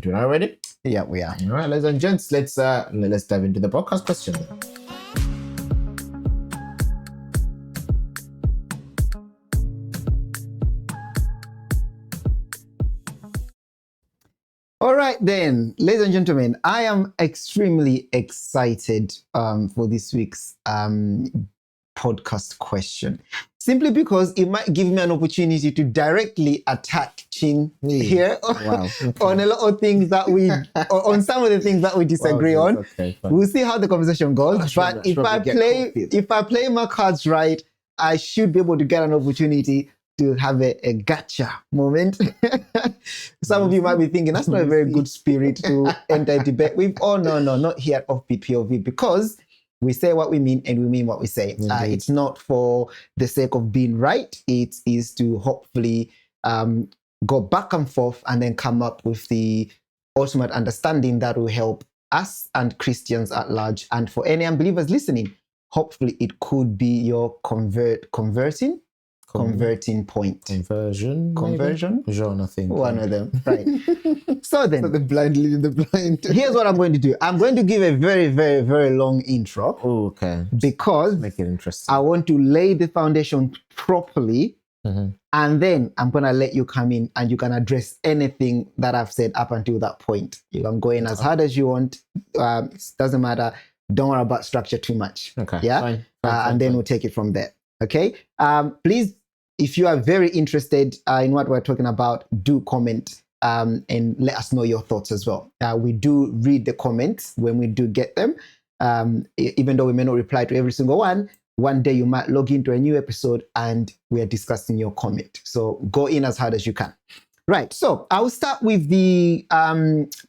You are ready? Yeah, we are. All right, ladies and gents, let's dive into the podcast question. All right, then, ladies and gentlemen, I am extremely excited for this week's podcast question, simply because it might give me an opportunity to directly attack Chin here on a lot of things that we, on some of the things that we disagree on. Okay, we'll see how the conversation goes. But if I play my cards right, I should be able to get an opportunity to have a gotcha moment. Some of you might be thinking that's not a very good spirit to enter a debate with. Oh, no, not here at OPOV, because we say what we mean and we mean what we say. It's not for the sake of being right. It is to hopefully go back and forth and then come up with the ultimate understanding that will help us and Christians at large. And for any unbelievers listening, hopefully it could be your converting point. Conversion? Genre, I think. One of them, right. So then, the blind leading the blind. Here's what I'm going to do. I'm going to give a very, very, very long intro. Oh, okay. Because make it interesting. I want to lay the foundation properly. And then I'm going to let you come in and you can address anything that I've said up until that point. You can go in as hard as you want. It doesn't matter. Don't worry about structure too much. Okay. Yeah. Fine. And then we'll take it from there. Okay. Please, if you are very interested in what we're talking about, do comment and let us know your thoughts as well. We do read the comments when we do get them. Even though we may not reply to every single one day you might log into a new episode and we are discussing your comment. So go in as hard as you can. Right. So I'll start with the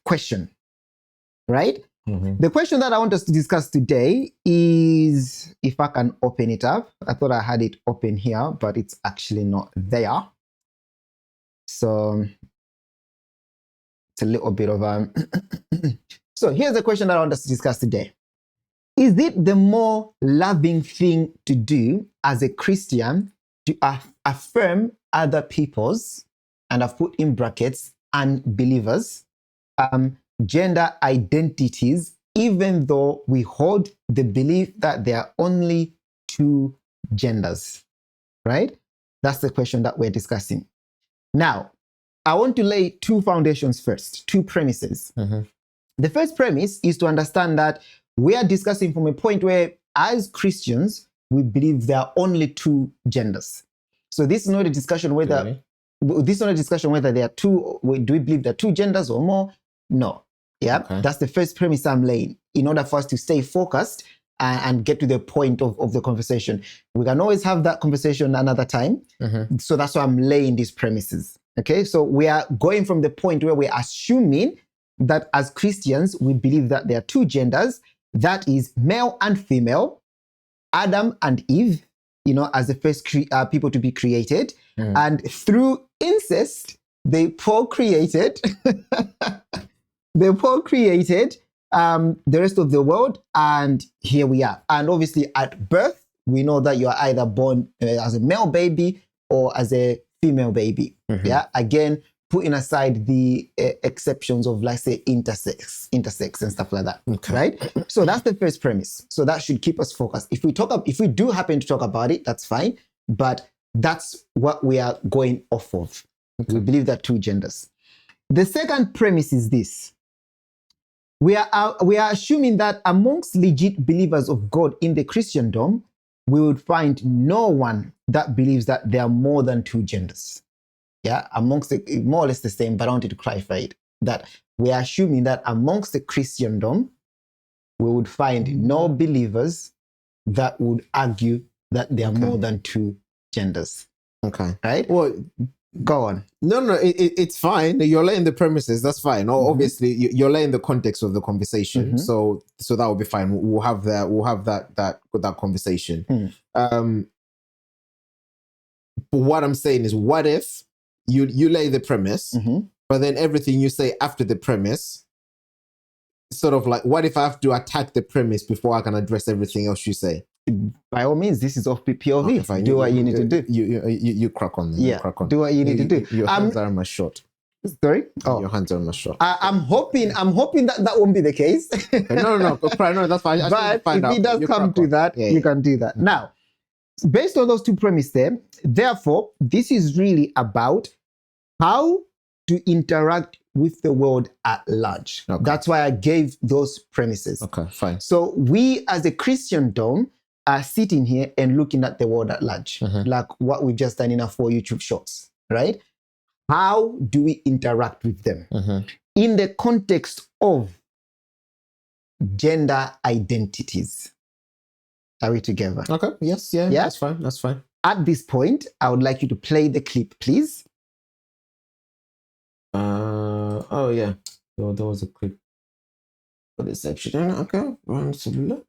question. Right? The question that I want us to discuss today is, if I can open it up. I thought I had it open here, but it's actually not there. So it's a little bit of a... So here's the question that I want us to discuss today. Is it the more loving thing to do as a Christian to affirm other people's, and I've put in brackets, unbelievers, gender identities, even though we hold the belief that there are only two genders, right? That's the question that we're discussing. Now, I want to lay two foundations first, two premises. The first premise is to understand that we are discussing from a point where, as Christians, we believe there are only two genders. So this is not a discussion whether there are two. Do we believe there are two genders or more? No. Yeah, okay. That's the first premise I'm laying in order for us to stay focused and get to the point of the conversation. We can always have that conversation another time. So that's why I'm laying these premises. Okay, so we are going from the point where we're assuming that as Christians, we believe that there are two genders, that is male and female, Adam and Eve, as the first people to be created. And through incest, they procreated. They procreated the rest of the world, and here we are. And obviously at birth, we know that you are either born as a male baby or as a female baby. Yeah, again, putting aside the exceptions of, like, say, intersex and stuff like that. Okay. Right? So that's the first premise. So that should keep us focused. If we do happen to talk about it, that's fine. But that's what we are going off of. Okay. We believe that two genders. The second premise is this. We are assuming that amongst legit believers of God in the Christendom, we would find no one that believes that there are more than two genders. Yeah, amongst more or less the same, but I wanted to clarify it. That we are assuming that amongst the Christendom, we would find no believers that would argue that there are more than two genders. Okay. Right? Well, go on. No, it's fine. You're laying the premises. That's fine. Obviously, you're laying the context of the conversation. So that will be fine. We'll have that conversation. But what I'm saying is, what if you lay the premise, but then everything you say after the premise, sort of like, what if I have to attack the premise before I can address everything else you say? By all means, this is off POV. Do what you need to do. You crack on. Yeah, crack on. Do what you need to do. Your hands are on my shot. Sorry? Oh. Your hands are on my shoulder. I'm hoping that won't be the case. No, that's fine. But if it does come to that, you can do that. Now, based on those two premises there, therefore, this is really about how to interact with the world at large. Okay. That's why I gave those premises. Okay, fine. So we as a Christendom are sitting here and looking at the world at large, like what we've just done in our 4 YouTube shorts, right? How do we interact with them? In the context of gender identities. Are we together? Okay, yes, yeah, that's fine, that's fine. At this point, I would like you to play the clip, please. Oh yeah, so there was a clip for this section. Okay, look.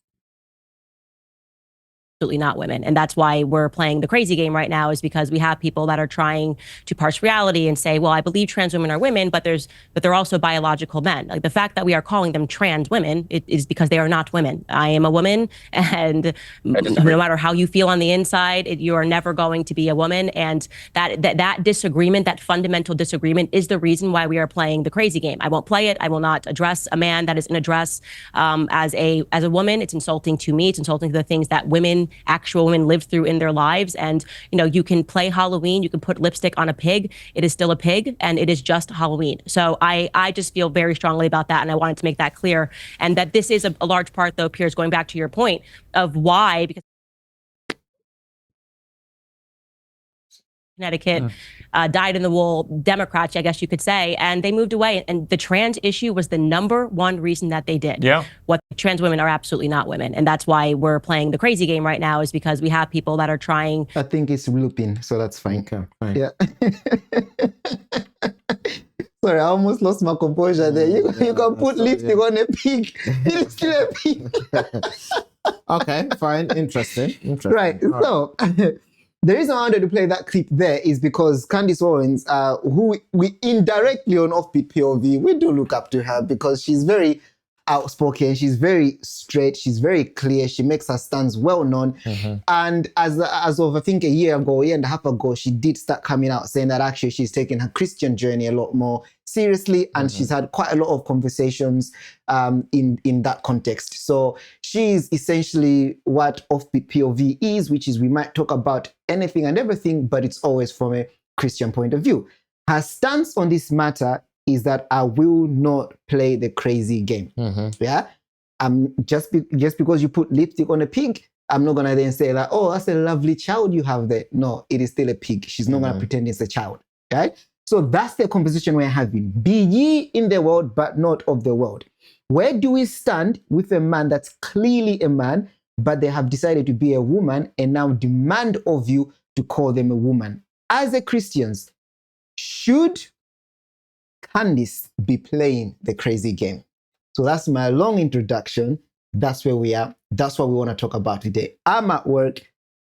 Absolutely not women. And that's why we're playing the crazy game right now, is because we have people that are trying to parse reality and say, well, I believe trans women are women, but they're also biological men. Like, the fact that we are calling them trans women, it is because they are not women. I am a woman, and no matter how you feel on the inside, you are never going to be a woman. And that disagreement, that fundamental disagreement, is the reason why we are playing the crazy game. I won't play it. I will not address a man that is in a dress as a woman. It's insulting to me. It's insulting to the things that actual women lived through in their lives. And, you know, you can play Halloween, you can put lipstick on a pig. It is still a pig, and it is just Halloween. So I just feel very strongly about that, and I wanted to make that clear. And that this is a large part, though, Piers, going back to your point of why, because Connecticut, dyed-in-the-wool Democrats, I guess you could say, and they moved away. And the trans issue was the #1 reason that they did. Yeah. What trans women are absolutely not women. And that's why we're playing the crazy game right now, is because we have people that are trying. I think it's looping, so that's fine. Okay, fine. Yeah. Sorry, I almost lost my composure there. You can put lipstick on a pig. It's still a pig. Okay, fine. Interesting. Right. So the reason I wanted to play that clip there is because Candice Owens, who we indirectly on Offbeat POV, we do look up to her because she's very outspoken, she's very straight, she's very clear, she makes her stands well known. And as of I think a year and a half ago, she did start coming out saying that actually she's taking her Christian journey a lot more seriously, and she's had quite a lot of conversations in that context. So she's essentially what Offbeat POV is, which is we might talk about anything and everything, but it's always from a Christian point of view. Her stance on this matter is that I will not play the crazy game. Yeah, just because you put lipstick on a pig, I'm not gonna then say that, oh, that's a lovely child you have there. No, it is still a pig. She's not gonna pretend it's a child. Okay, so that's the conversation we're having. Be ye in the world, but not of the world. Where do we stand with a man that's clearly a man, but they have decided to be a woman and now demand of you to call them a woman? As a Christians, should Candice be playing the crazy game? So that's my long introduction. That's where we are. That's what we want to talk about today. I'm at work.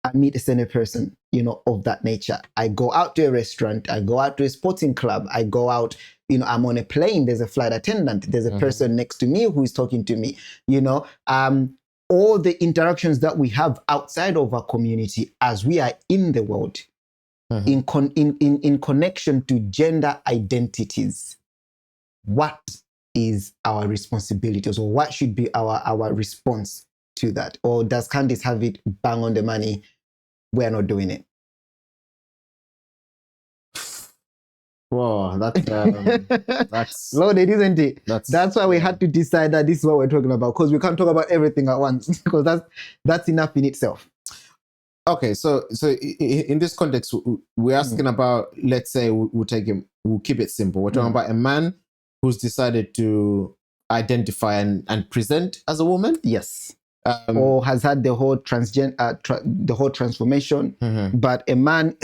I meet a certain person, you know, of that nature. I go out to a restaurant. I go out to a sporting club. I go out, you know, I'm on a plane. There's a flight attendant. There's a person next to me who is talking to me, you know. All the interactions that we have outside of our community as we are in the world, in connection to gender identities, what is our responsibilities, or what should be our response to that? Or does Candice have it bang on the money? We're not doing it. Whoa, that's loaded, isn't it? That's why we had to decide that this is what we're talking about, because we can't talk about everything at once, because that's enough in itself. Okay, so in this context, we're asking about, let's say we'll keep it simple. We're talking about a man who's decided to identify and present as a woman. Yes. Or has had the whole the whole transformation, but a man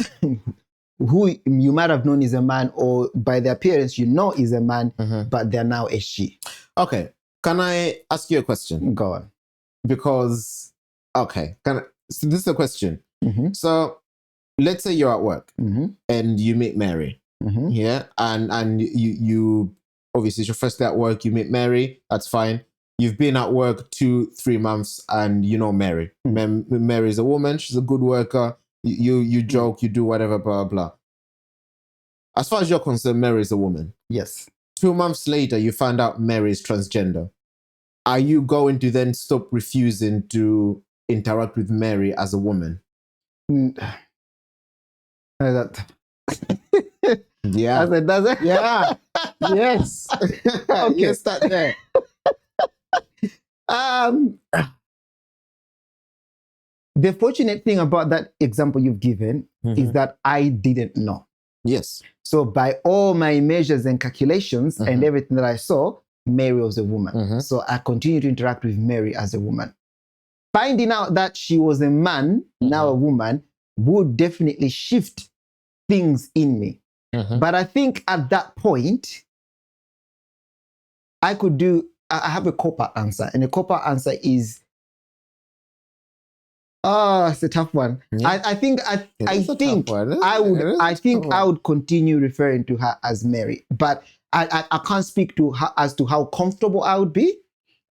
who you might have known is a man, or by the appearance you know is a man, but they're now a she. Okay, can I ask you a question? Go on. Because so this is a question. So let's say you're at work and you meet Mary. Yeah, and you obviously it's your first day at work. You meet Mary. That's fine. You've been at work 2-3 months, and you know Mary. Mary's a woman. She's a good worker. You joke. You do whatever. Blah blah. as far as you're concerned, Mary is a woman. Yes. 2 months later, you find out Mary is transgender. Are you going to then stop refusing to interact with Mary as a woman? Yeah. I said, does it? Yeah. Yes. Okay. Yes, that there. The fortunate thing about that example you've given is that I didn't know. Yes. So by all my measures and calculations and everything that I saw, Mary was a woman. So I continued to interact with Mary as a woman. Finding out that she was a man, now a woman, would definitely shift things in me. But I think at that point, I have a cop-out answer. And the cop-out answer is, it's a tough one. Yeah. I think I would continue referring to her as Mary, but I can't speak to her as to how comfortable I would be.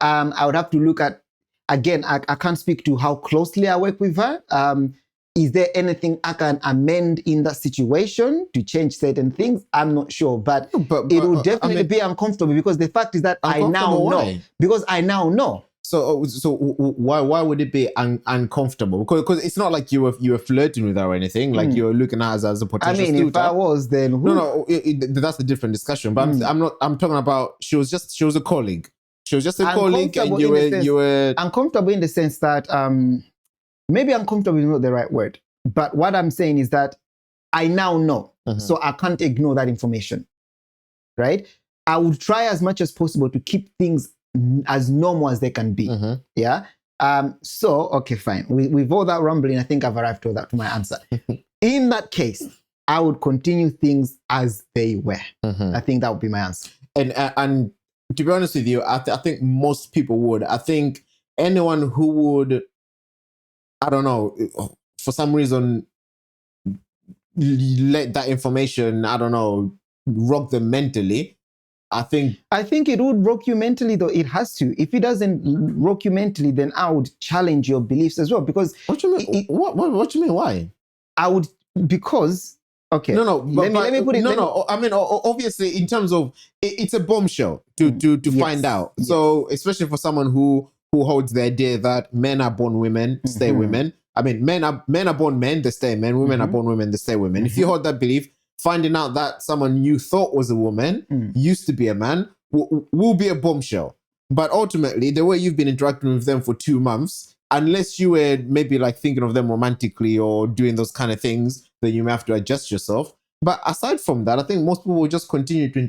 I would have to look at, again, I can't speak to how closely I work with her. Is there anything I can amend in that situation to change certain things? I'm not sure, but it would definitely be uncomfortable, because the fact is that I now know. Because I now know. So why would it be uncomfortable? Because it's not like you were flirting with her or anything. Like you were looking at her as a potential suitor. If I was, then who? No, that's a different discussion. But I'm talking about she was a colleague. She was just a colleague, and you were uncomfortable in the sense that maybe uncomfortable is not the right word. But what I'm saying is that I now know, so I can't ignore that information, right? I would try as much as possible to keep things as normal as they can be. Yeah. So, okay, fine. With all that rumbling, I think I've arrived to my answer. In that case, I would continue things as they were. I think that would be my answer. And to be honest with you, I think most people would. I think anyone who would, I don't know, for some reason, let that information, I don't know, rock them mentally. I think it would rock you mentally, though. It has to. If it doesn't rock you mentally, then I would challenge your beliefs as well. Because what do you mean? What do you mean? Why? I would, because okay. No. Let me put it. No. I mean, obviously, in terms of it's a bombshell to find out. Yes. So especially for someone who holds the idea that men are born women, stay women. I mean, men are born men, they stay men. Women are born women, they stay women. If you hold that belief, finding out that someone you thought was a woman used to be a man will be a bombshell. But ultimately, the way you've been interacting with them for 2 months, unless you were maybe like thinking of them romantically or doing those kind of things, then you may have to adjust yourself. But aside from that, I think most people will just continue to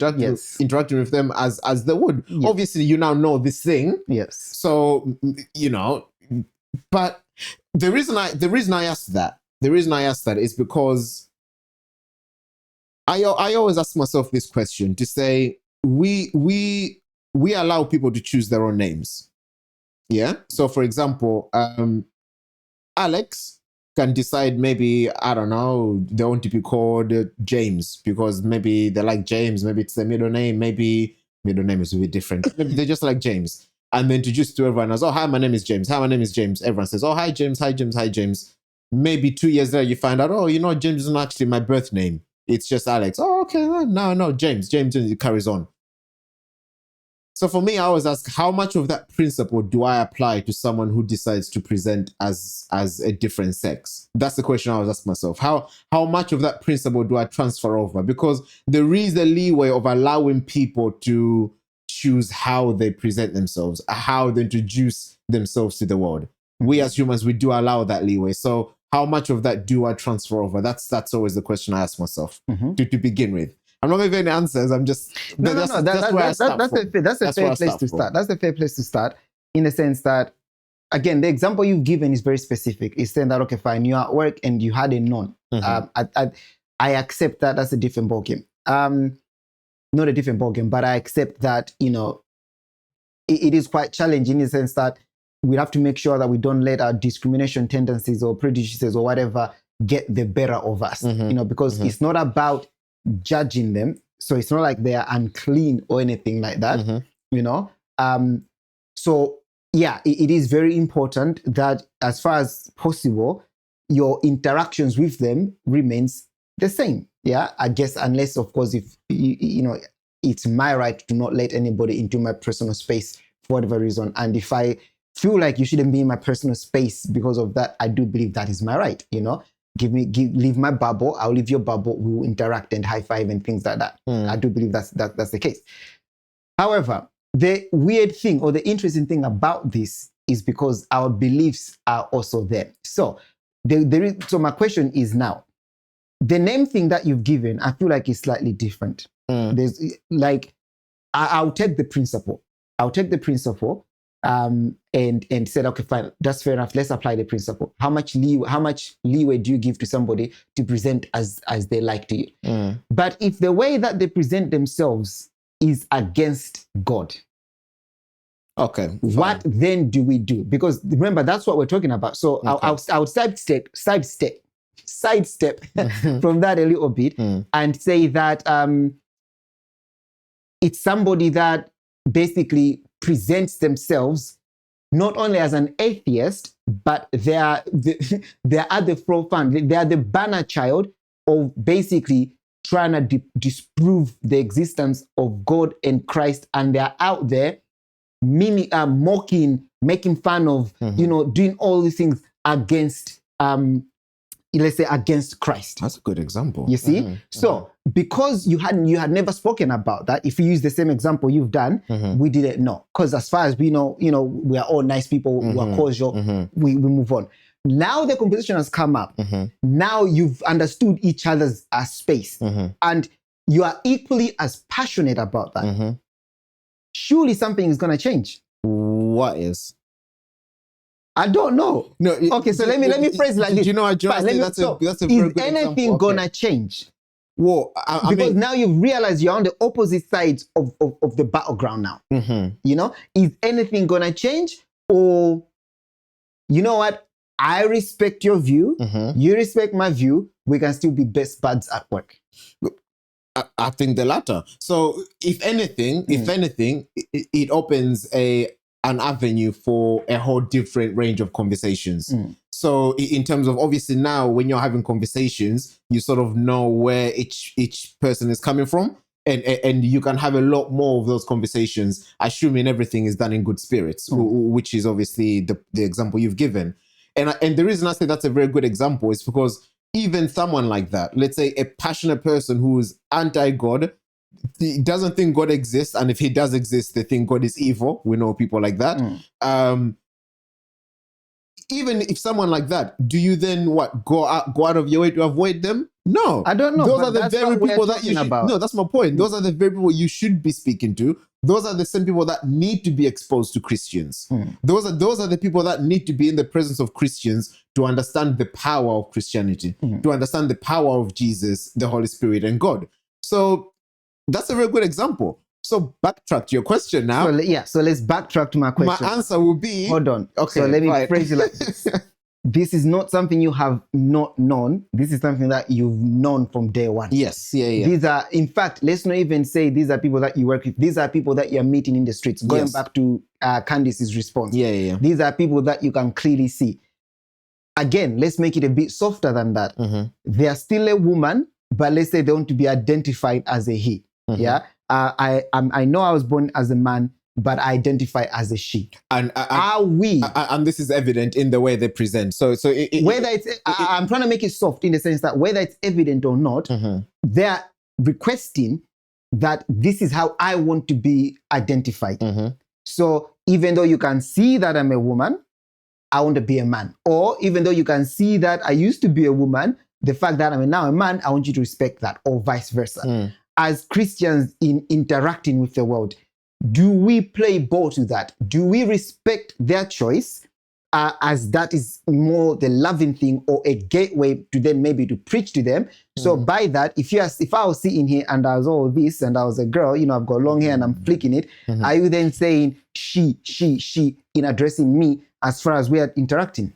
interacting with them as they would. Yes. Obviously, you now know this thing. Yes. So, but the reason I asked that is because I always ask myself this question to say, we allow people to choose their own names. Yeah. So for example, Alex can decide, maybe, I don't know, they want to be called James because maybe they like James, maybe it's their middle name, maybe middle name is a bit different. Maybe they just like James. And then to just to everyone else, oh, hi, my name is James. Hi, my name is James. Everyone says, oh, hi, James. Hi, James. Hi, James. Maybe 2 years later, you find out, oh, James is not actually my birth name. It's just Alex. Oh, okay. No, James. It carries on. So for me, I always ask, how much of that principle do I apply to someone who decides to present as a different sex? That's the question I always ask myself. How much of that principle do I transfer over? Because there is a leeway of allowing people to choose how they present themselves, how they introduce themselves to the world. We as humans, we do allow that leeway. So how much of that do I transfer over? That's always the question I ask myself to begin with. I'm not giving any answers. I'm just that's a fair place to start. That's a fair place to start, in the sense that, again, the example you've given is very specific. It's saying that, okay, fine, you're at work and you had a non. I accept that. That's a different ballgame. Not a different ballgame, but I accept that it is quite challenging, in the sense that we have to make sure that we don't let our discrimination tendencies or prejudices or whatever get the better of us. Because it's not about judging them, so it's not like they are unclean or anything like that. So yeah, it is very important that, as far as possible, your interactions with them remains the same. Yeah, I guess unless, of course, if you know, it's my right to not let anybody into my personal space for whatever reason. And if I feel like you shouldn't be in my personal space because of that, I do believe that is my right. You know, leave my bubble. I'll leave your bubble. We will interact and high five and things like that. I do believe that's the case. However, the weird thing or the interesting thing about this is because our beliefs are also there. So so my question is now, the name thing that you've given, I feel like is slightly different. There's like, I'll take the principle. And said, okay, fine, that's fair enough. Let's apply the principle. How much leeway do you give to somebody to present as they like to you? But if the way that they present themselves is against God, okay, fine. What then do we do? Because remember, that's what we're talking about. So okay. I'll sidestep from that a little bit and say that it's somebody that basically presents themselves not only as an atheist, but they are at the forefront. They are the banner child of basically trying to disprove the existence of God and Christ, and they're out there mocking, making fun of, doing all these things against, let's say, against Christ. That's a good example. You see? So because you had never spoken about that, if you use the same example you've done, we didn't know. Because as far as we know, we are all nice people, we are cordial, we move on. Now the conversation has come up. Now you've understood each other's space. And you are equally as passionate about that. Surely something is going to change. What is? I don't know. No. Okay, so let me phrase it like this. You know, that's a very good Is anything gonna change? Well, because now you've realized you're on the opposite sides of the battleground now. Is anything gonna change? Or, you know what? I respect your view. You respect my view. We can still be best buds at work. I think the latter. So if anything, it opens an avenue for a whole different range of conversations. So in terms of, obviously now when you're having conversations, you sort of know where each person is coming from, and you can have a lot more of those conversations, assuming everything is done in good spirits, which is obviously the example you've given. And the reason I say that's a very good example is because even someone like that, let's say a passionate person who is anti-God, he doesn't think God exists, and if he does exist, they think God is evil. We know people like that. Even if someone like that, do you then go out of your way to avoid them? No, I don't know. Those are the very people that you should. No, that's my point. Those are the very people you should be speaking to. Those are the same people that need to be exposed to Christians. Those are the people that need to be in the presence of Christians to understand the power of Christianity, to understand the power of Jesus, the Holy Spirit, and God. So that's a very good example. So backtrack to your question now. So let's backtrack to my question. My answer will be... Hold on. Okay, so let me phrase it like this. This is not something you have not known. This is something that you've known from day one. Yes, yeah. These are, in fact, let's not even say these are people that you work with. These are people that you're meeting in the streets. Going back to Candice's response. Yeah. These are people that you can clearly see. Again, let's make it a bit softer than that. They are still a woman, but let's say they want to be identified as a he. Yeah. I know I was born as a man, but I identify as a she. And are we? And this is evident in the way they present. So whether I'm trying to make it soft in the sense that whether it's evident or not, they're requesting that this is how I want to be identified. So even though you can see that I'm a woman, I want to be a man. Or even though you can see that I used to be a woman, the fact that I'm now a man, I want you to respect that, or vice versa. As Christians in interacting with the world, do we play ball to that? Do we respect their choice as that is more the loving thing or a gateway to then maybe to preach to them? So by that, if I was sitting here and I was all this and I was a girl, I've got long hair and I'm flicking it, are you then saying she in addressing me as far as we are interacting?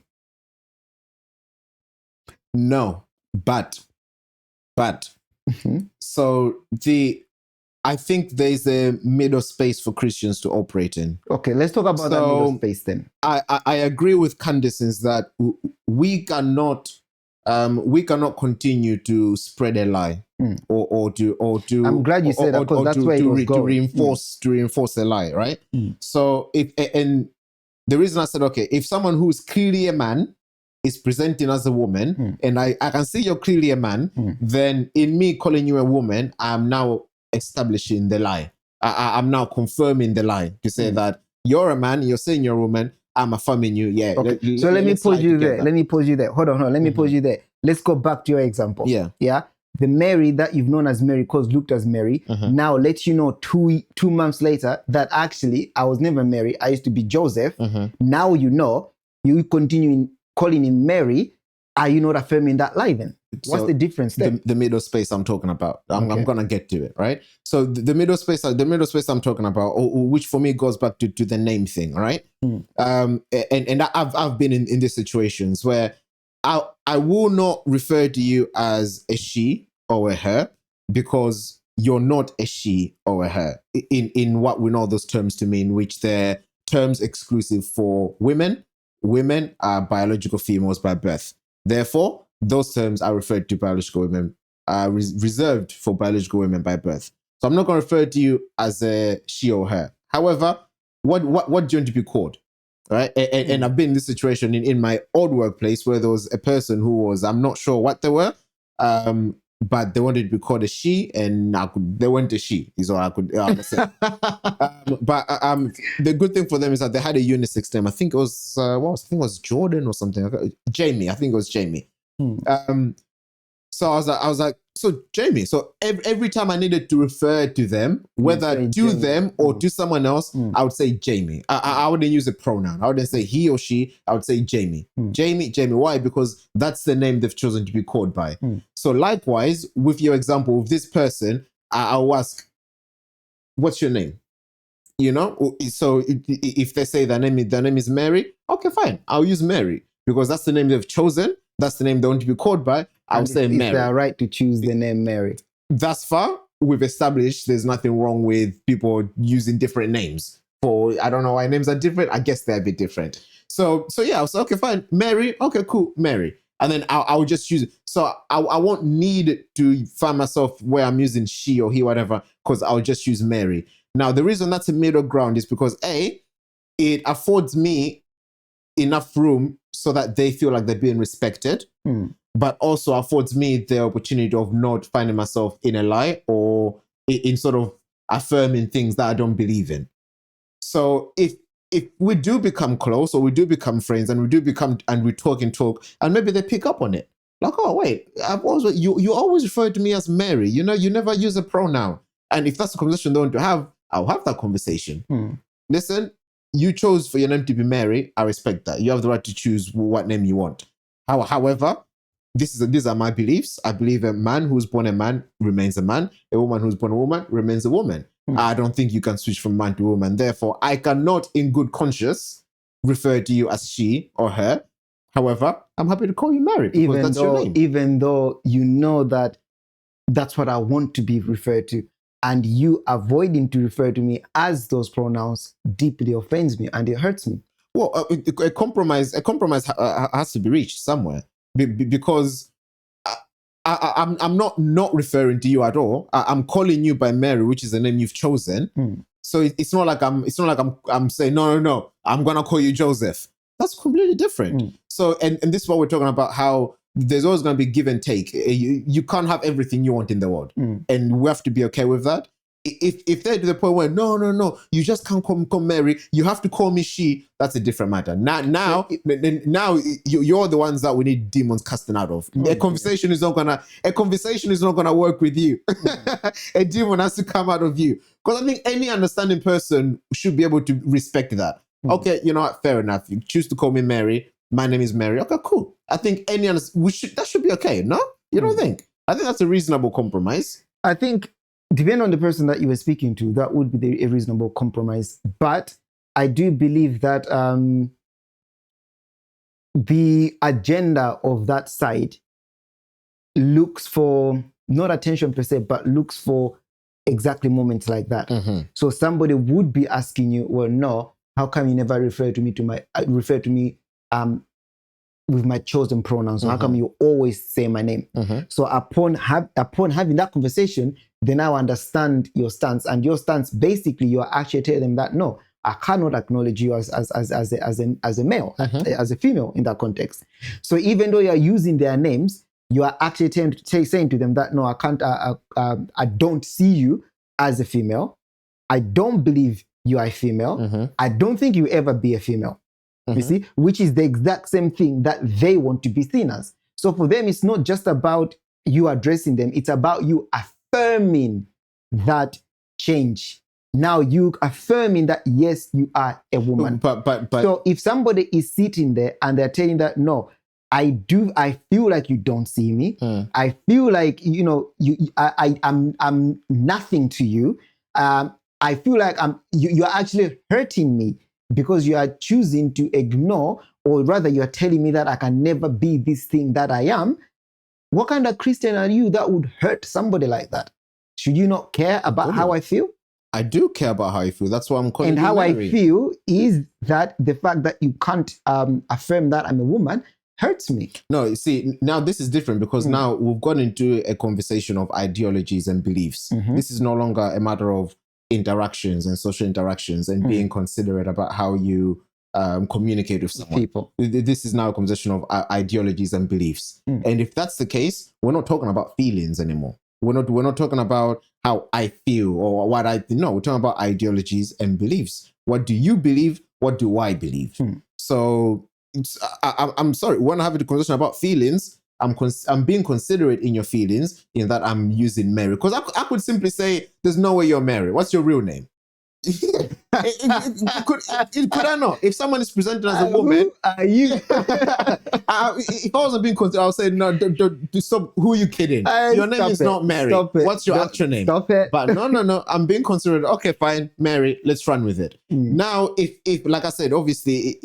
No, but so I think there's a middle space for Christians to operate in. Okay, let's talk about that middle space then. I agree with Candice in that we cannot we cannot continue to spread a lie or to I'm glad you said that, because that's where it was going. to reinforce a lie, right? So and the reason I said, okay, if someone who is clearly a man is presenting as a woman, and I can see you're clearly a man, then in me calling you a woman, I'm now establishing the lie. I'm now confirming the lie to say that you're a man, you're saying you're a woman, I'm affirming you. Yeah. Okay. So let me pause you there. Let me pause you there. Hold on. Let me pause you there. Let's go back to your example. Yeah. Yeah. The Mary that you've known as Mary, because looked as Mary, now lets you know 2 months later that actually I was never Mary. I used to be Joseph. Now you know, you continue calling him Mary. Are you not affirming that lie then? What's the difference there? The middle space I'm talking about. I'm gonna get to it, right? So the middle space I'm talking about, or which for me goes back to the name thing, right? And I've been in these situations where I will not refer to you as a she or a her because you're not a she or a her in what we know those terms to mean, which they're terms exclusive for women. Women are biological females by birth. Therefore, those terms are referred to biological women, reserved for biological women by birth. So I'm not going to refer to you as a she or her. However, what do you want to be called? Right? And I've been in this situation in my old workplace where there was a person who was, I'm not sure what they were, but they wanted to be called a she, and they weren't a she, is all I could say. But the good thing for them is that they had a unisex name. I think it was, I think it was Jordan or something. Jamie, I think it was Jamie. So I was like, so Jamie. So every time I needed to refer to them, whether to them or to someone else, I would say Jamie. I wouldn't use a pronoun. I wouldn't say he or she. I would say Jamie. Jamie. Why? Because that's the name they've chosen to be called by. So likewise, with your example of this person, I'll ask, what's your name? You know, so if they say their name is Mary, okay, fine. I'll use Mary because that's the name they've chosen. That's the name they want to be called by. I'll say Mary. It's their right to choose the name Mary. Thus far, we've established there's nothing wrong with people using different names. For I don't know why names are different. I guess they're a bit different. So yeah, I was like, okay, fine. Mary. Okay, cool. Mary. And then I'll just use it. So I won't need to find myself where I'm using she or he, whatever, because I'll just use Mary. Now, the reason that's a middle ground is because it affords me enough room so that they feel like they're being respected, but also affords me the opportunity of not finding myself in a lie or in sort of affirming things that I don't believe in. So if we do become close or we do become friends and we talk and maybe they pick up on it, like, oh wait, you always refer to me as Mary, you know, you never use a pronoun. And if that's the conversation they want to have, I'll have that conversation. Listen, you chose for your name to be Mary. I respect that. You have the right to choose what name you want. However, these are my beliefs. I believe a man who's born a man remains a man. A woman who's born a woman remains a woman. I don't think you can switch from man to woman. Therefore, I cannot, in good conscience, refer to you as she or her. However, I'm happy to call you Mary because that's your name. Even though you know that that's what I want to be referred to, and you avoiding to refer to me as those pronouns deeply offends me and it hurts me. Well, a compromise has to be reached somewhere because I'm not referring to you at all. I'm calling you by Mary, which is the name you've chosen. So it's not like I'm saying no. I'm gonna call you Joseph. That's completely different. So and this is what we're talking about, how there's always going to be give and take. You can't have everything you want in the world, and we have to be okay with that. If they're to the point where no, you just can't call Mary, you have to call me she. That's a different matter. Now you're the ones that we need demons casting out of. A conversation is not gonna work with you. A demon has to come out of you, because I think any understanding person should be able to respect that. Okay, you know what? Fair enough. You choose to call me Mary. My name is Mary. Okay, cool. I think that should be okay, no? You don't think? I think that's a reasonable compromise. I think, depending on the person that you were speaking to, that would be a reasonable compromise. But I do believe that the agenda of that side looks for, not attention per se, but looks for exactly moments like that. So somebody would be asking you, well, no, how come you never refer to me with my chosen pronouns? How come you always say my name? So upon having that conversation, then I understand your stance, and your stance basically you are actually telling them that no, I cannot acknowledge you as a male, as a female in that context. So even though you are using their names, you are actually saying to them that no, I can't. I don't see you as a female. I don't believe you are a female. I don't think you ever be a female. You see, which is the exact same thing that they want to be seen as. So for them, it's not just about you addressing them. It's about you affirming that change. Now you affirming that yes, you are a woman. But so if somebody is sitting there and they're telling that no, I feel like you don't see me. I feel like I'm nothing to you. I feel like you're actually hurting me because you are choosing to ignore, or rather you are telling me that I can never be this thing that I am. What kind of Christian are you that would hurt somebody like that? Should you not care about how I feel? I do care about how I feel. That's why I'm calling you And how Mary. I feel is that the fact that you can't affirm that I'm a woman hurts me. No, you see, now this is different because now we've gone into a conversation of ideologies and beliefs. This is no longer a matter of interactions and social interactions and being considerate about how you communicate with someone. People. This is now a conversation of ideologies and beliefs. And if that's the case, we're not talking about feelings anymore. We're not talking about how I feel or what I think. No, we're talking about ideologies and beliefs. What do you believe? What do I believe? So I'm sorry, we're not having a conversation about feelings. I'm being considerate in your feelings in that I'm using Mary. Because I could simply say, there's no way you're Mary. What's your real name? Could I not? If someone is presented as a woman, who are you? if I wasn't being considered, I would say, no, don't stop. Who are you kidding? Your name is not Mary. What's your actual name? Stop it. But no, I'm being considered. Okay, fine, Mary, let's run with it. Now, if like I said, obviously,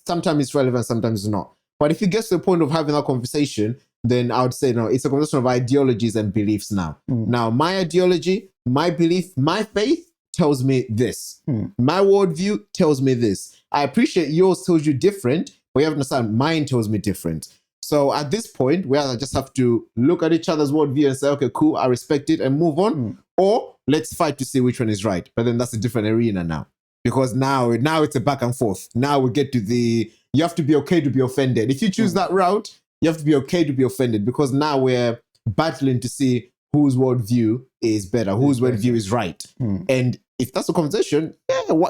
sometimes it's relevant, sometimes it's not. But if it gets to the point of having that conversation, then I would say, no, it's a conversation of ideologies and beliefs now. Now, my ideology, my belief, my faith tells me this. My worldview tells me this. I appreciate yours tells you different, but you have to understand mine tells me different. So at this point, we either just have to look at each other's worldview and say, okay, cool, I respect it and move on. Or let's fight to see which one is right. But then that's a different arena now. Because now it's a back and forth. Now we get to you have to be okay to be offended. If you choose that route, you have to be okay to be offended because now we're battling to see whose worldview is better, whose worldview is right. And if that's a conversation,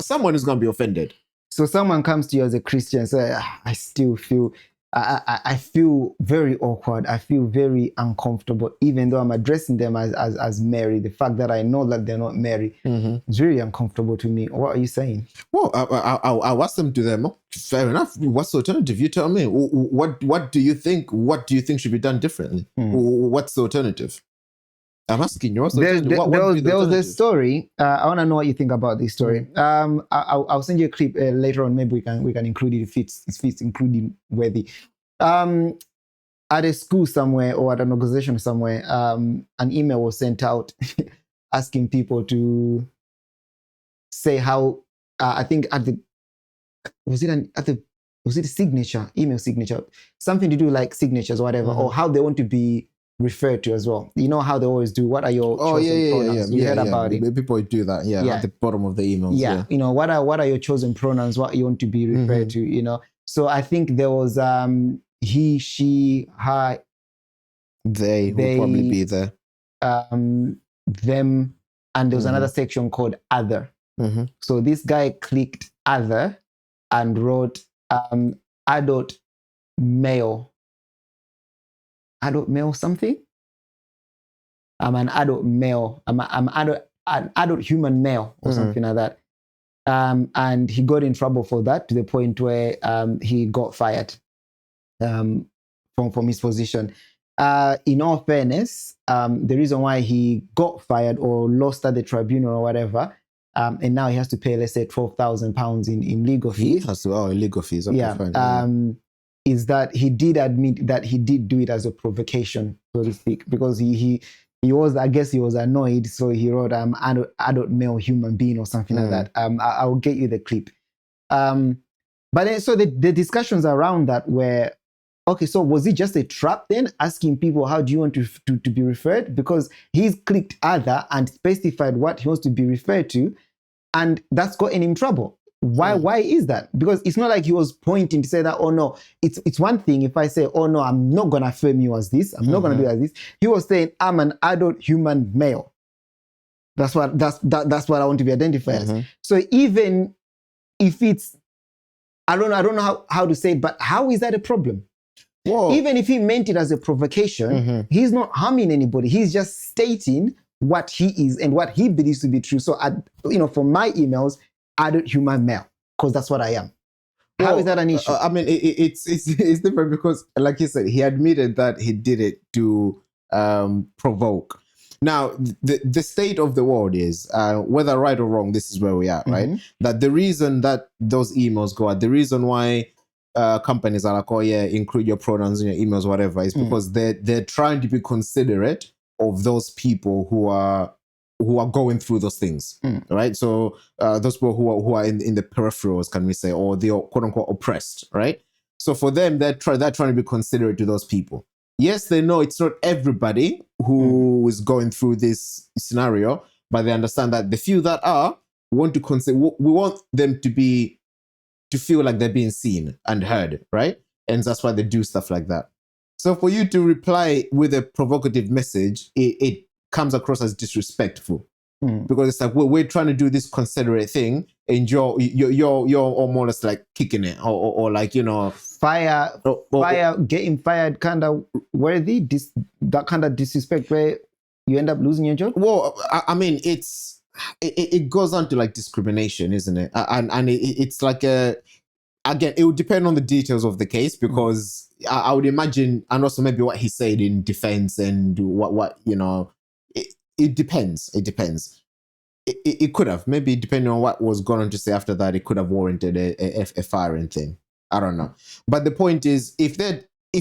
someone is going to be offended. So someone comes to you as a Christian and says, I still feel, I feel very awkward. I feel very uncomfortable, even though I'm addressing them as Mary. The fact that I know that they're not Mary is really uncomfortable to me. What are you saying? Well, I'll ask them to them. Oh, fair enough. What's the alternative? You tell me. What do you think? What do you think should be done differently? What's the alternative? I'm asking you. There was a story. I want to know what you think about this story. I'll send you a clip later on. Maybe we can include it if it's including worthy. At a school somewhere or at an organization somewhere, an email was sent out asking people to say how I think was it a signature, email signature, something to do like signatures or whatever, or how they want to be referred to as well. You know how they always do. What are your chosen pronouns? You heard about it. People do that. Yeah, at the bottom of the emails. Yeah. You know, what are your chosen pronouns? What you want to be referred to? You know. So I think there was he, she, her. They will probably be there. Them, and there was another section called other. So this guy clicked other and wrote adult male something. I'm an adult male. I'm an adult human male or something like that. And he got in trouble for that to the point where he got fired from his position. In all fairness, the reason why he got fired or lost at the tribunal or whatever, and now he has to pay, let's say, £12,000 in legal fees. He has to, legal fees. Okay, yeah. Fine. Is that he did admit that he did do it as a provocation, so to speak, because he was, I guess he was annoyed, so he wrote adult male human being or something like that. I'll get you the clip. But then, so the discussions around that were Okay, so was it just a trap then, asking people how do you want to be referred? Because he's clicked other and specified what he wants to be referred to, and that's gotten him in trouble. Why is that? Because it's not like he was pointing to say that, oh no, it's one thing if I say, oh no, I'm not gonna affirm you as this, I'm not gonna do as this. He was saying, I'm an adult human male. That's what I want to be identified as. So even if it's, I don't know how to say it, but how is that a problem? Whoa. Even if he meant it as a provocation, he's not harming anybody. He's just stating what he is and what he believes to be true. So, for my emails, adult human male, because that's what I am. How is that an issue? I mean, it's different because, like you said, he admitted that he did it to provoke. Now, the state of the world is, whether right or wrong, this is where we are, right? That the reason that those emails go out, the reason why companies are like, oh yeah, include your pronouns in your emails, whatever, is because they're trying to be considerate of those people who are going through those things, right? So those people who are in the peripherals, can we say, or the quote unquote oppressed, right? So for them, they're trying to be considerate to those people. Yes, they know it's not everybody who is going through this scenario, but they understand that the few that are want to consider. We want them to feel like they're being seen and heard, right? And that's why they do stuff like that. So for you to reply with a provocative message, it comes across as disrespectful, because it's like we're trying to do this considerate thing, and you're almost like kicking it, or like, getting fired kind of worthy, that kind of disrespect where you end up losing your job. Well, I mean, it goes on to like discrimination, isn't it? And it's like again, it would depend on the details of the case, because I would imagine, and also maybe what he said in defense and what it depends. It depends. It could have, maybe depending on what was going on to say after that, it could have warranted a firing thing. I don't know. But the point is, if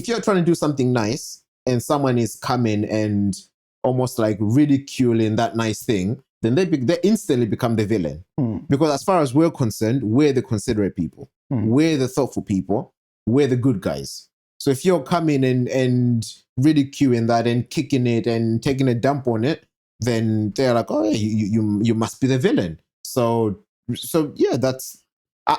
you're trying to do something nice and someone is coming and almost like ridiculing that nice thing, then they instantly become the villain. Because as far as we're concerned, we're the considerate people. We're the thoughtful people. We're the good guys. So if you're coming and ridiculing that and kicking it and taking a dump on it, then they're like, oh yeah, you must be the villain. So yeah, that's,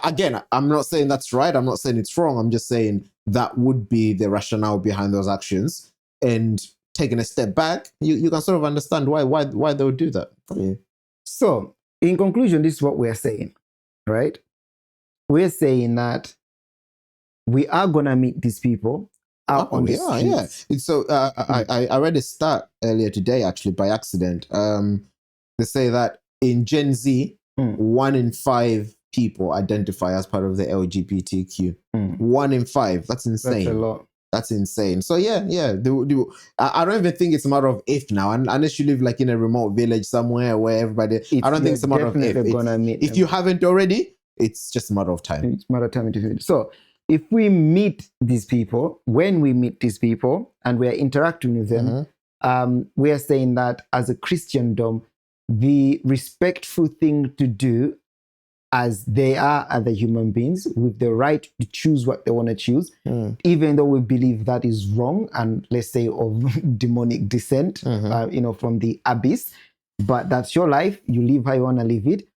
again, I'm not saying that's right. I'm not saying it's wrong. I'm just saying that would be the rationale behind those actions. And taking a step back, you can sort of understand why they would do that. Yeah. So in conclusion, this is what we're saying, right? We're saying that we are gonna meet these people out on the streets. Yeah. So I read a stat earlier today, actually by accident. They say that in Gen Z, 1 in 5 people identify as part of the LGBTQ. 1 in 5. That's insane. That's a lot. That's insane. So yeah. I don't even think it's a matter of if now, unless you live like in a remote village somewhere where everybody. I don't think it's a matter of if. If you haven't already, it's just a matter of time. It's a matter of time. So if we meet these people, when we meet these people and we're interacting with them, we are saying that as a Christendom, the respectful thing to do, as they are other human beings with the right to choose what they want to choose, even though we believe that is wrong and, let's say, of demonic descent, from the abyss. But that's your life. You live how you want to live it.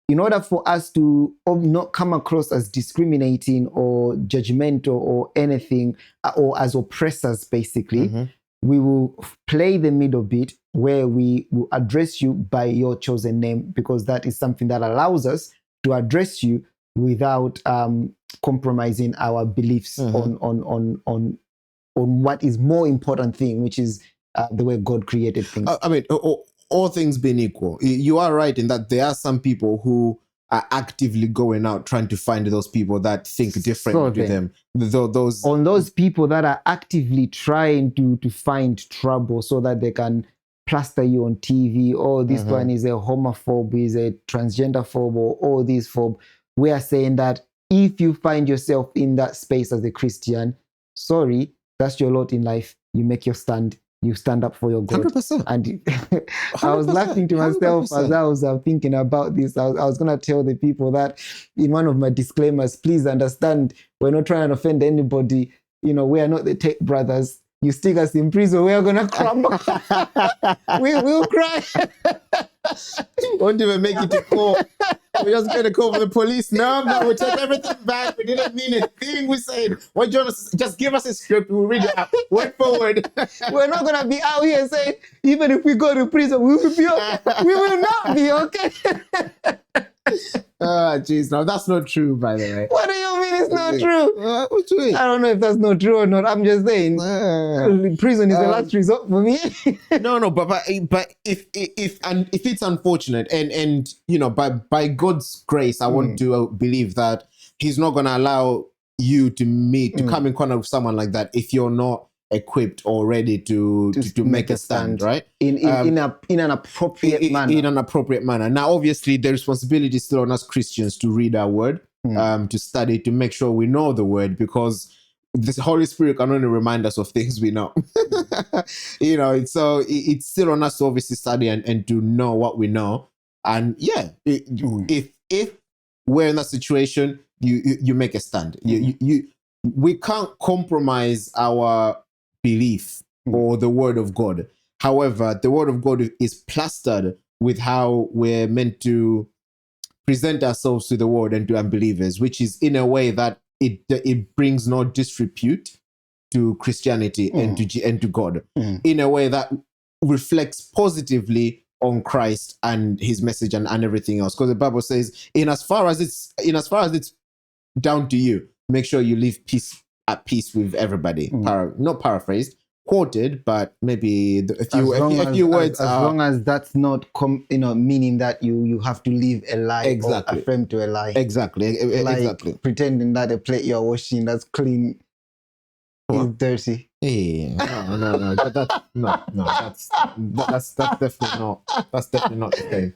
In order for us to not come across as discriminating or judgmental or anything, or as oppressors, basically, we will play the middle bit where we will address you by your chosen name, because that is something that allows us to address you without compromising our beliefs on what is more important thing, which is the way God created things. I mean, all things being equal, you are right in that there are some people who are actively going out trying to find those people that think differently to them. Those people that are actively trying to find trouble so that they can plaster you on TV. Oh, this one is a homophobe, is a transgender phobe, or all these phobe. We are saying that if you find yourself in that space as a Christian, sorry, that's your lot in life. You make your stand. You stand up for your God. 100%. And I was laughing to myself 100%. As I was thinking about this. I was going to tell the people that in one of my disclaimers, please understand, we're not trying to offend anybody. we are not the tech brothers. You stick us in prison, we are gonna crumble. We will cry. Won't even make it to court. We're just going to call for the police. No, we'll take everything back. We didn't mean a thing we said. What Jonas, just give us a script. We'll read it out. Word forward. We're not gonna be out here saying, even if we go to prison, we will be okay. We will not be okay. Jeez, no, that's not true, by the way. What do you mean it's not true? What do you mean? I don't know if that's not true or not. I'm just saying, prison is the last resort for me. No, but if it's unfortunate, and by God's grace, I want to believe that He's not going to allow you to come in contact with someone like that if you're not equipped or ready to make a stand, right? In an appropriate manner. In an appropriate manner. Now, obviously, the responsibility is still on us Christians to read our word, to study, to make sure we know the word, because the Holy Spirit can only remind us of things we know. So it's still on us to obviously study and to know what we know. And if we're in that situation, you make a stand. We can't compromise our belief or the word of God. However, the word of God is plastered with how we're meant to present ourselves to the world and to unbelievers, which is in a way that it brings no disrepute to Christianity and to God, in a way that reflects positively on Christ and His message and everything else. Because the Bible says, in as far as it's down to you, make sure you live at peace with everybody. Not paraphrased, quoted, but maybe a few words. As long as that's not meaning that you have to live a lie or affirm to a lie. Exactly. Pretending that the plate you're washing that's clean is dirty. Hey, no. That's definitely not the thing.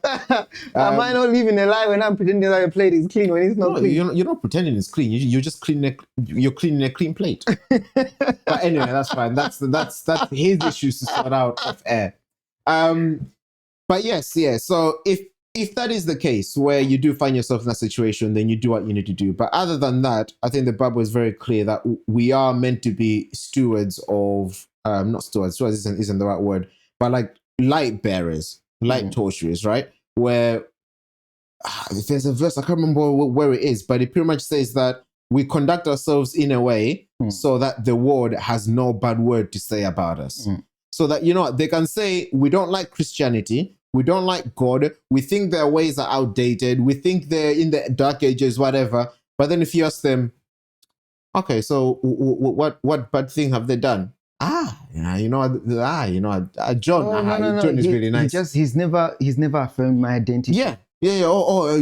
Am I not living a lie when I'm pretending that a plate is clean when it's not clean? You're not pretending it's clean. You're just cleaning. You're cleaning a clean plate. But anyway, that's fine. That's his issues to sort out off air. But yes. So if that is the case, where you do find yourself in that situation, then you do what you need to do. But other than that, I think the Bible is very clear that we are meant to be stewards of, not stewards isn't the right word, but like light bearers, light torturers, right? Where there's a verse, I can't remember where it is, but it pretty much says that we conduct ourselves in a way so that the world has no bad word to say about us. So that, they can say, we don't like Christianity, we don't like God, we think their ways are outdated, we think they're in the dark ages, whatever. But then if you ask them, okay, so what bad thing have they done? John is really nice. He's never affirmed my identity. Yeah. John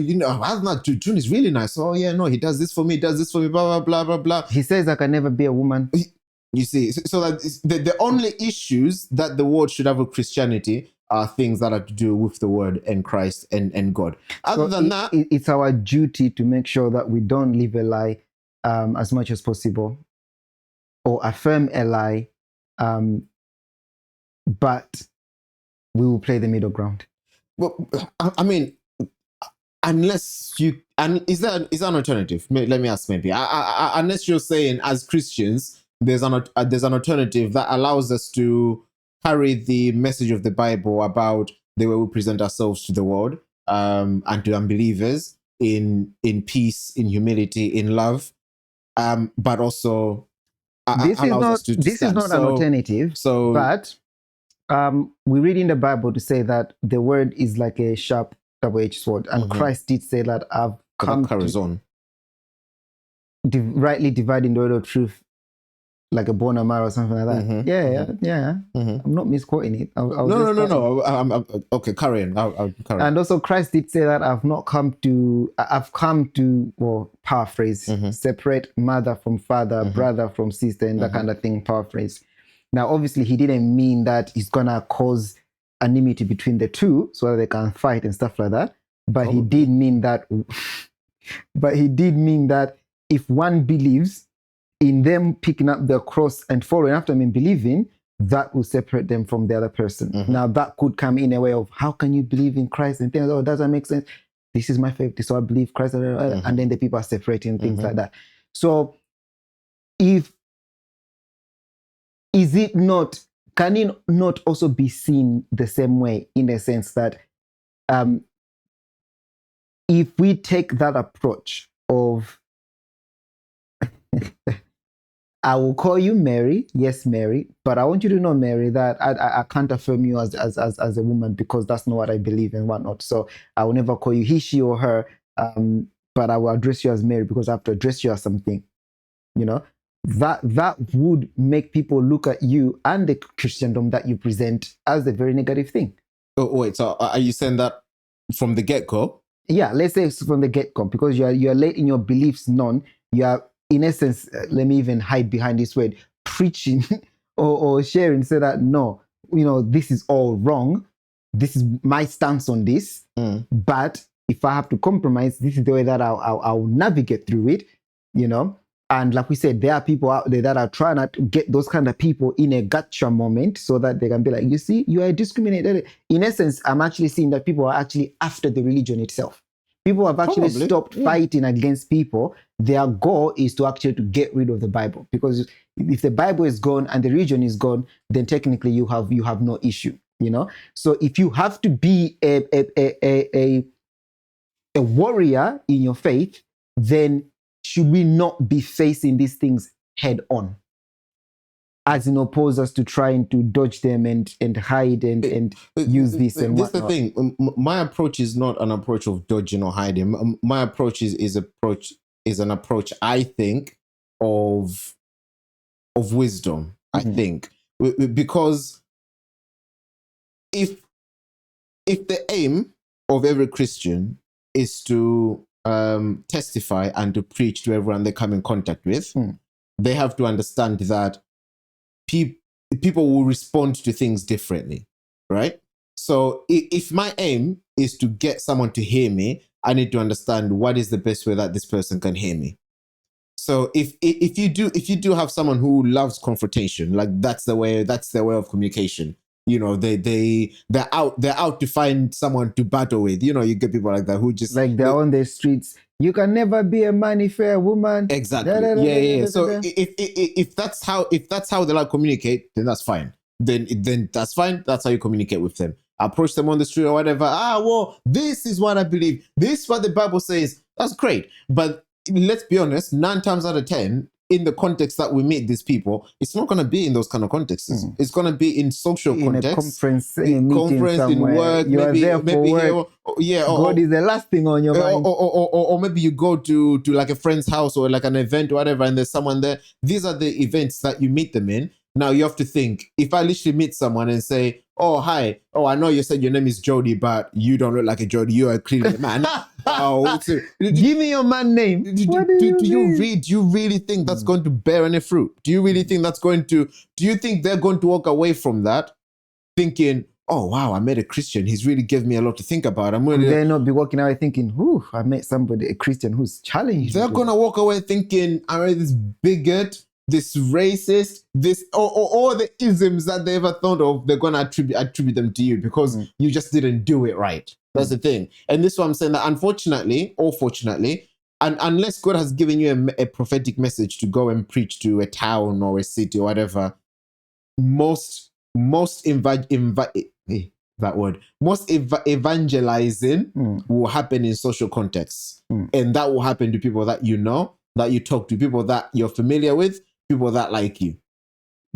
is really nice. Oh yeah, no, he does this for me, blah, blah, blah, blah, blah. He says I can never be a woman. You see, so that the only issues that the world should have with Christianity are things that have to do with the word and Christ and God. Other than that, it's our duty to make sure that we don't live a lie as much as possible, or affirm a lie, but we will play the middle ground. Well, I mean, unless you, and is there an alternative? Let me ask, maybe. Unless you're saying as Christians, there's an alternative that allows us to carry the message of the Bible about the way we present ourselves to the world, and to unbelievers in peace, in humility, in love, but also this is not an alternative. But we read in the Bible to say that the word is like a sharp double-edged sword, and Christ did say that I've come to rightly dividing the word of truth, like a bone and marrow or something like that. I'm not misquoting it. No. I'm okay, carry on. I'll carry on. And also Christ did say that I've come to paraphrase, separate mother from father, brother from sister, and that kind of thing, paraphrase. Now, obviously, he didn't mean that he's going to cause enmity between the two so that they can fight and stuff like that. But he did mean that. But he did mean that if one believes in them picking up their cross and following after him and believing, that will separate them from the other person. Now, that could come in a way of, how can you believe in Christ and things? Oh, doesn't make sense. This is my faith, so I believe Christ. And then the people are separating, things like that. So if is it not, can it not also be seen the same way, in the sense that if we take that approach of I will call you Mary, yes, Mary, but I want you to know, Mary, that I can't affirm you as a woman, because that's not what I believe and whatnot. So I will never call you he, she, or her, but I will address you as Mary because I have to address you as something. You know, that would make people look at you and the Christendom that you present as a very negative thing. Oh, wait, so are you saying that from the get-go? Yeah, let's say it's from the get-go, because you are late in your beliefs. None. You are, in essence, let me even hide behind this word, preaching or sharing, say that no, you know, this is all wrong. This is my stance on this. But if I have to compromise, this is the way that I'll navigate through it. You know. And like we said, there are people out there that are trying to get those kind of people in a gotcha moment so that they can be like, you see, you are discriminated. In essence, I'm actually seeing that people are actually after the religion itself. People have actually stopped fighting against people. Their goal is to actually to get rid of the Bible. Because if the Bible is gone and the religion is gone, then technically you have no issue, you know? So if you have to be a warrior in your faith, then should we not be facing these things head on, as in opposed us to trying to dodge them and hide and use this and whatnot? This is the thing. My approach is not an approach of dodging or hiding. My approach is an approach, I think, of wisdom. I think, because if the aim of every Christian is to testify and to preach to everyone they come in contact with, they have to understand that people will respond to things differently, right? So if my aim is to get someone to hear me, I need to understand what is the best way that this person can hear me. So if you do have someone who loves confrontation, like that's their way of communication. You know, they're out to find someone to battle with. You know, you get people like that who just like they're on the streets. You can never be a man if you're a woman. Exactly. Yeah. So if that's how they like communicate, then that's fine. Then that's fine. That's how you communicate with them. Approach them on the street or whatever. Well, this is what I believe. This is what the Bible says. That's great. But let's be honest, 9 times out of 10, in the context that we meet these people, it's not going to be in those kind of contexts. It's going to be in social context, a conference, in a meeting somewhere. In work. You are there for work. God is the last thing on your mind. Or maybe you go to like a friend's house or like an event or whatever, and there's someone there. These are the events that you meet them in. Now you have to think, if I literally meet someone and say, oh, hi, I know you said your name is Jody, but you don't look like a Jody. You are clearly a man. Give me your man name. Do you really think that's going to bear any fruit? Do you really think do you think they're going to walk away from that thinking, oh, wow, I met a Christian. He's really given me a lot to think about. They'll not be walking away thinking, I met somebody, a Christian who's challenged. They're going to walk away thinking, I met this bigot, this racist, this or all the isms that they ever thought of, they're going to attribute them to you because you just didn't do it right. That's the thing. And this is what I'm saying, that unfortunately or fortunately, and unless God has given you a prophetic message to go and preach to a town or a city or whatever, most evangelizing will happen in social contexts. And that will happen to people that you know, that you talk to, people that you're familiar with, people that like you.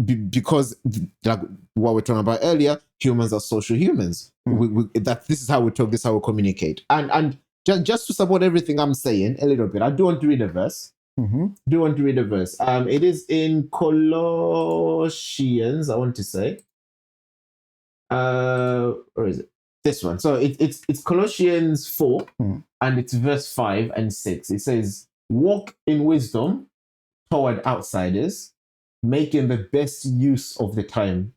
Because like what we're talking about earlier, humans are social humans. This is how we talk, this is how we communicate. And just to support everything I'm saying a little bit, I do want to read a verse. It is in Colossians, I want to say. Or is it? This one. So it's Colossians 4, and it's verse 5 and 6. It says, walk in wisdom toward outsiders, making the best use of the time.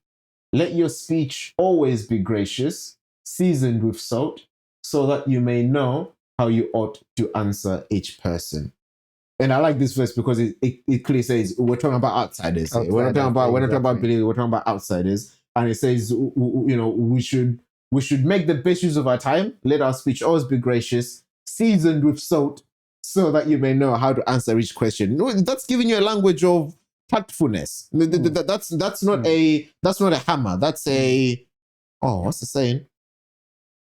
Let your speech always be gracious, seasoned with salt, so that you may know how you ought to answer each person. And I like this verse because it clearly says we're talking about outsiders. We're not talking about believers, we're talking about outsiders. And it says, we should make the best use of our time. Let our speech always be gracious, seasoned with salt, so that you may know how to answer each question. That's giving you a language of tactfulness. That's not a hammer. That's a what's the saying?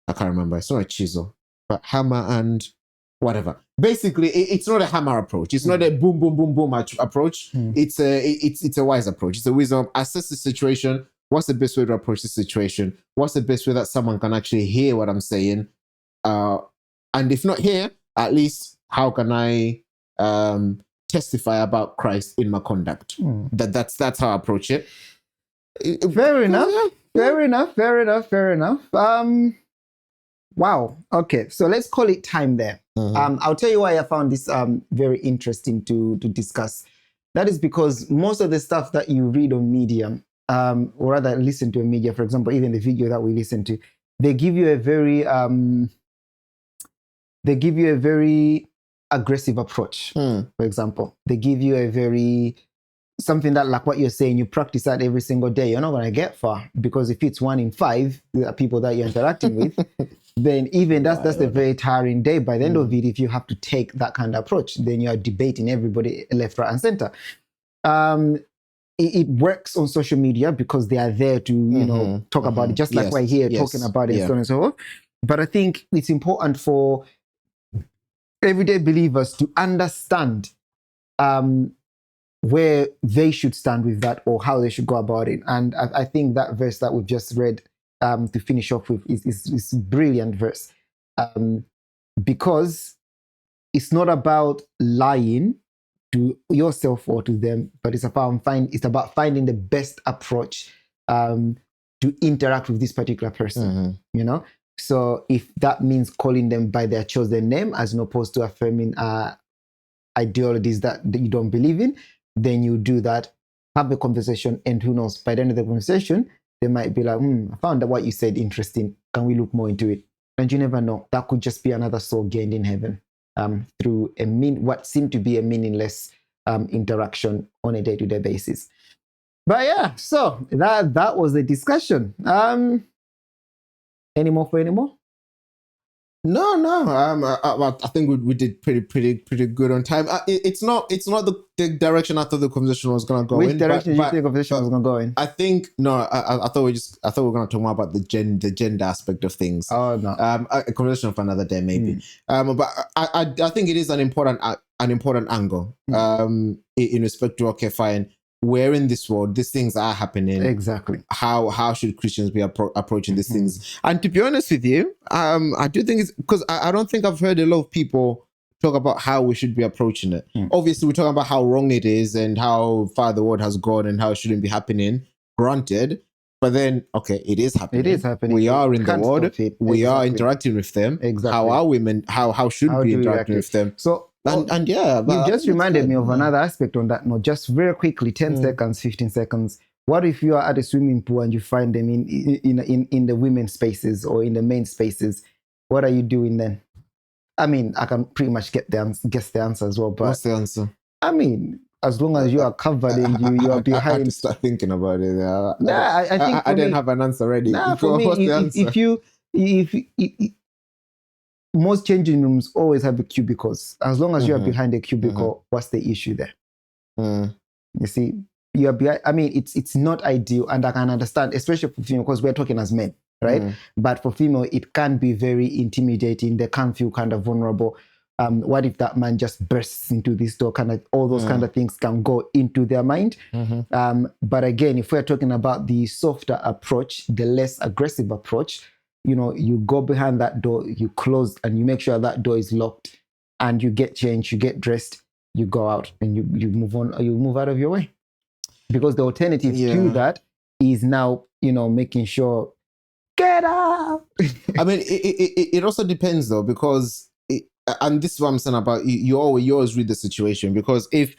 I can't remember. It's not a chisel, but hammer and whatever. Basically, it's not a hammer approach. It's not a boom, boom, boom, boom approach. It's a wise approach. It's a wisdom. Assess the situation. What's the best way to approach the situation? What's the best way that someone can actually hear what I'm saying? And if not hear, at least how can I testify about Christ in my conduct? That's how I approach it. Fair enough. Fair enough. Wow. Okay. So let's call it time there. I'll tell you why I found this very interesting to discuss. That is because most of the stuff that you read on media, or rather listen to a media, for example, even the video that we listen to, they give you a very aggressive approach. For example, they give you something that, like what you're saying, you practice that every single day, you're not going to get far, because if it's 1 in 5 people that you're interacting with, then even that's a very tiring day. By the end of it, if you have to take that kind of approach, then you are debating everybody left, right, and center. It works on social media because they are there to talk about it, just like we're here talking about it, so on and so forth. But I think it's important for everyday believers to understand where they should stand with that, or how they should go about it. And I think that verse that we've just read to finish off with is a brilliant verse, because it's not about lying to yourself or to them, but it's about finding the best approach to interact with this particular person. So if that means calling them by their chosen name, as opposed to affirming ideologies that you don't believe in, then you do that, have the conversation, and who knows, by the end of the conversation, they might be like, I found that what you said interesting. Can we look more into it? And you never know. That could just be another soul gained in heaven through what seemed to be a meaningless interaction on a day-to-day basis. But yeah, so that was the discussion. Any more? No. I think we did pretty good on time. It's not the direction I thought the conversation was gonna go in. Which direction do you think the conversation was gonna go in? I think no. I thought we were gonna talk more about the gender aspect of things. Oh no. A conversation for another day maybe. But I think it is an important angle. In respect to, okay, fine, we're in this world, these things are happening. Exactly. How should Christians be approaching these things? And to be honest with you, I do think it's because I don't think I've heard a lot of people talk about how we should be approaching it. Obviously, we're talking about how wrong it is and how far the world has gone and how it shouldn't be happening. Granted. But then, okay, it is happening. It is happening. We are in the world. We are interacting with them. Exactly. How are women? How should we be interacting with them? So, and yeah, you just reminded me of another aspect on that note. Just very quickly, 10 seconds, 15 seconds. What if you are at a swimming pool and you find them in the women's spaces or in the main spaces? What are you doing then? I mean, I can pretty much guess the answer as well. But what's the answer? I mean, as long as you are covered and you are behind. I had to start thinking about it. I think I didn't have an answer ready. For me, what's the answer? If most changing rooms always have a cubicles. As long as you are behind a cubicle, what's the issue there? You see, you are behind. I mean, it's not ideal, and I can understand, especially for female, because we're talking as men, right? But for female, it can be very intimidating. They can feel kind of vulnerable. What if that man just bursts into this door? Kind of all those kind of things can go into their mind. But again, if we're talking about the softer approach, the less aggressive approach, you go behind that door, you close, and you make sure that door is locked, and you get changed, you get dressed, you go out, and you move on, or you move out of your way. Because the alternative to that is now, making sure, get up. I mean, it also depends though, because and this is what I'm saying about you always read the situation, because if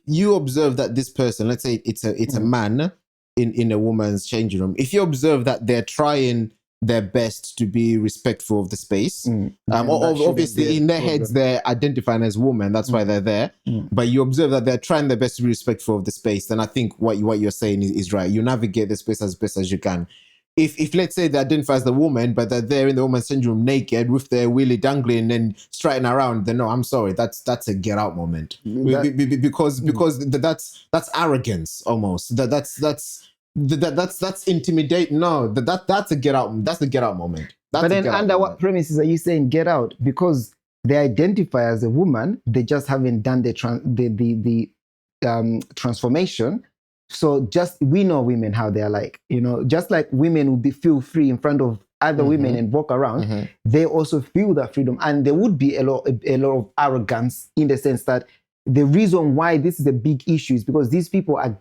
you observe that this person, let's say it's a man in a woman's changing room, if you observe that they're trying their best to be respectful of the space, obviously in their heads they're identifying as women, that's why they're there, but you observe that they're trying their best to be respectful of the space, then I think what you're saying is right. You navigate the space as best as you can. if let's say they identify as the woman, but they're there in the woman syndrome naked with their willy dangling and striding around, then no, I'm sorry, that's a get out moment. Because that's arrogance almost. That's intimidate. No, that's a get out. That's the get out moment. But then under what premises are you saying get out? Because they identify as a woman, they just haven't done the transformation. So just we know women how they're like, you know, just like women would feel free in front of other women and walk around, they also feel that freedom, and there would be a lot of arrogance in the sense that the reason why this is a big issue is because these people are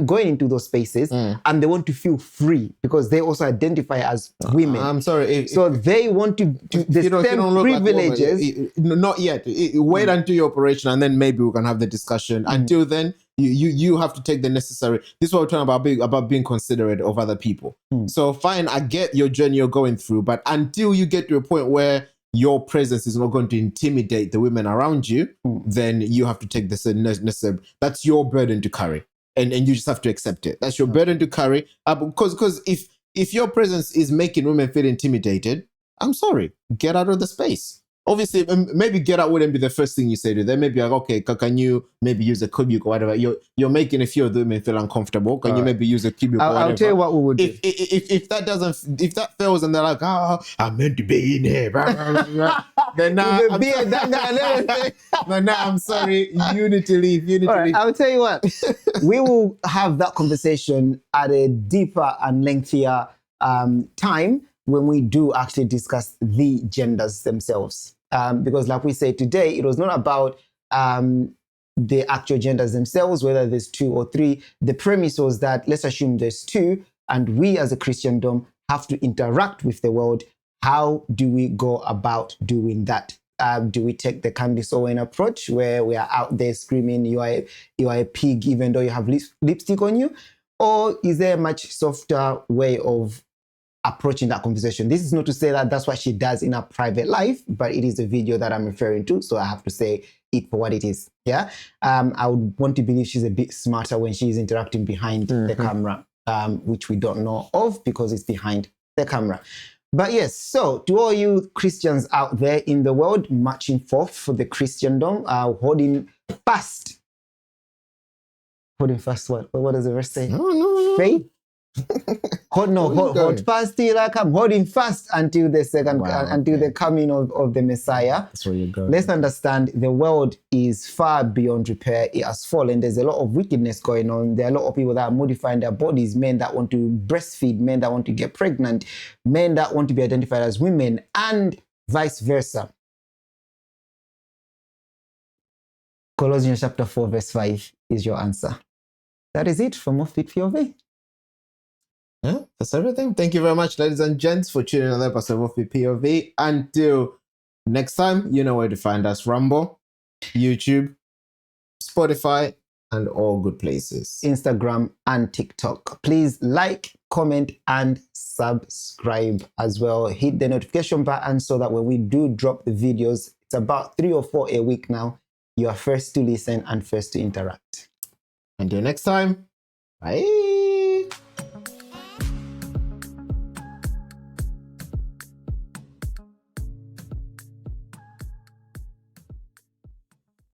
going into those spaces and they want to feel free because they also identify as women. I'm sorry. So they want to the same privileges. Not yet. Wait until your operation and then maybe we can have the discussion. Until then, you have to take the necessary. This is what we're talking about being considerate of other people. So fine, I get your journey you're going through, but until you get to a point where your presence is not going to intimidate the women around you, then you have to take this necessary. That's your burden to carry. And you just have to accept it. That's your burden to carry. Because if your presence is making women feel intimidated, I'm sorry, get out of the space. Obviously, maybe get out wouldn't be the first thing you say to them. Maybe like, okay, can you maybe use a cubicle or whatever? You're making a few of the women feel uncomfortable. Can you maybe use a cubicle or whatever? I'll tell you what we would do. If that fails and they're like, I'm meant to be in here, then I'm sorry, you need to leave. All right, I'll tell you what, we will have that conversation at a deeper and lengthier time when we do actually discuss the genders themselves. Because like we said today, it was not about the actual genders themselves, whether there's 2 or 3. The premise was that let's assume there's 2, and we as a Christendom have to interact with the world. How do we go about doing that? Do we take the Candice Owen approach where we are out there screaming, you are a pig even though you have lipstick on you? Or is there a much softer way of approaching that conversation? This is not to say that that's what she does in her private life, but it is a video that I'm referring to, so I have to say it for what it is. Yeah, I would want to believe she's a bit smarter when she's interacting behind the camera, which we don't know of because it's behind the camera. But yes, so to all you Christians out there in the world marching forth for the Christendom, holding fast. Holding fast what? What does the verse say? No. Faith? Hold fast till I come. Holding fast until the coming of the Messiah. That's where you go. Let's understand the world is far beyond repair. It has fallen. There's a lot of wickedness going on. There are a lot of people that are modifying their bodies, men that want to breastfeed, men that want to get pregnant, men that want to be identified as women, and vice versa. Colossians chapter 4 verse 5 is your answer. That is it from Offbeat POV. Yeah, that's everything. Thank you very much, ladies and gents, for tuning in on the episode of Offbeat POV. Until next time, you know where to find us: Rumble, YouTube, Spotify, and all good places. Instagram and TikTok. Please like, comment, and subscribe as well. Hit the notification button so that when we do drop the videos, it's about 3 or 4 a week now, you are first to listen and first to interact. Until next time, bye.